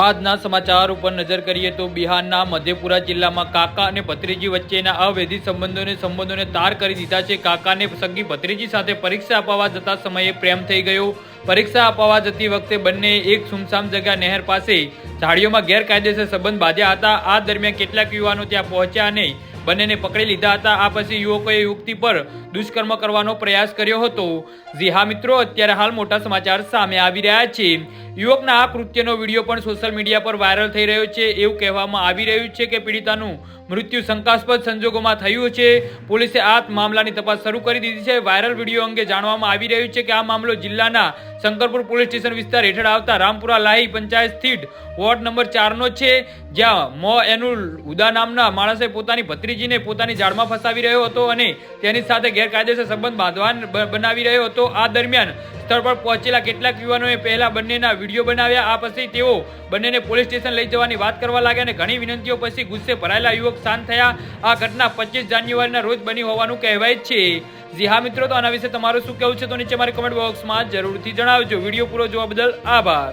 આજના સમાચાર ઉપર નજર કરીએ તો બિહારના મધેપુરા જિલ્લામાં કાકા અને ભત્રીજી વચ્ચેના અવૈધિક સંબંધોને તાર કરી દીધા છે। કાકાને સગી ભત્રીજી સાથે પરીક્ષા અપાવવા જતા સમયે પ્રેમ થઈ ગયો। પરીક્ષા અપાવવા જતી વખતે બંને એક સુમસામ જગ્યા નહેર પાસે ઝાડીઓમાં ગેરકાયદેસર સંબંધ બાંધ્યા હતા। આ દરમિયાન કેટલાક યુવાનો ત્યાં પહોંચ્યા અને બંનેને પકડી લીધા હતા। આ પછી યુવકોએ યુવતી પર દુષ્કર્મ કરવાનો પ્રયાસ કર્યો હતો। જી હા મિત્રો, અત્યારે હાલ મોટા સમાચાર સામે આવી રહ્યા છે। યુવકના આ કૃત્યનો વિડીયો પણ સોશિયલ મીડિયા પર વાયરલ થઈ રહ્યો છે। એવું કહેવામાં આવી રહ્યું છે કે પીડિતાનું મૃત્યુ શંકાસ્પદ સંજોગોમાં થયું છે। પોલીસે આ મામલાની તપાસ શરૂ કરી દીધી છે। વાયરલ વિડીયો અંગે જાણવામાં આવી રહ્યું છે કે આ મામલો જિલ્લાના શંકરપુર પોલીસ સ્ટેશન વિસ્તાર હેઠળ આવતા રામપુરા લાહી પંચાયત સ્થિત વોર્ડ નંબર 4 નો છે, જ્યાં મો એનુલ હુદા નામના માણસે પોતાની ભત્રીજીને પોતાની જાળમાં ફસાવી રહ્યો હતો અને તેની સાથે ગેરકાયદેસર સંબંધ બનાવી રહ્યો હતો। આ દરમિયાન સ્થળ પર પહોંચેલા કેટલાક યુવાનોએ પહેલા બંનેના વિડીયો બનાવ્યા। આ પછી તેઓ બંનેને પોલીસ સ્ટેશન લઈ જવાની વાત કરવા લાગ્યા અને ઘણી વિનંતીઓ પછી ગુસ્સે ભરાયેલા યુવક શાંત થયા। આ ઘટના 25 જાન્યુઆરીના રોજ બની હોવાનું કહેવાય છે। જી હા મિત્રો, તો આના વિશે તમારું શું કહેવું છે તો નીચે મારી કમેન્ટ બોક્સમાં જરૂરથી જણાવજો। વિડીયો પૂરો જોવા બદલ આભાર।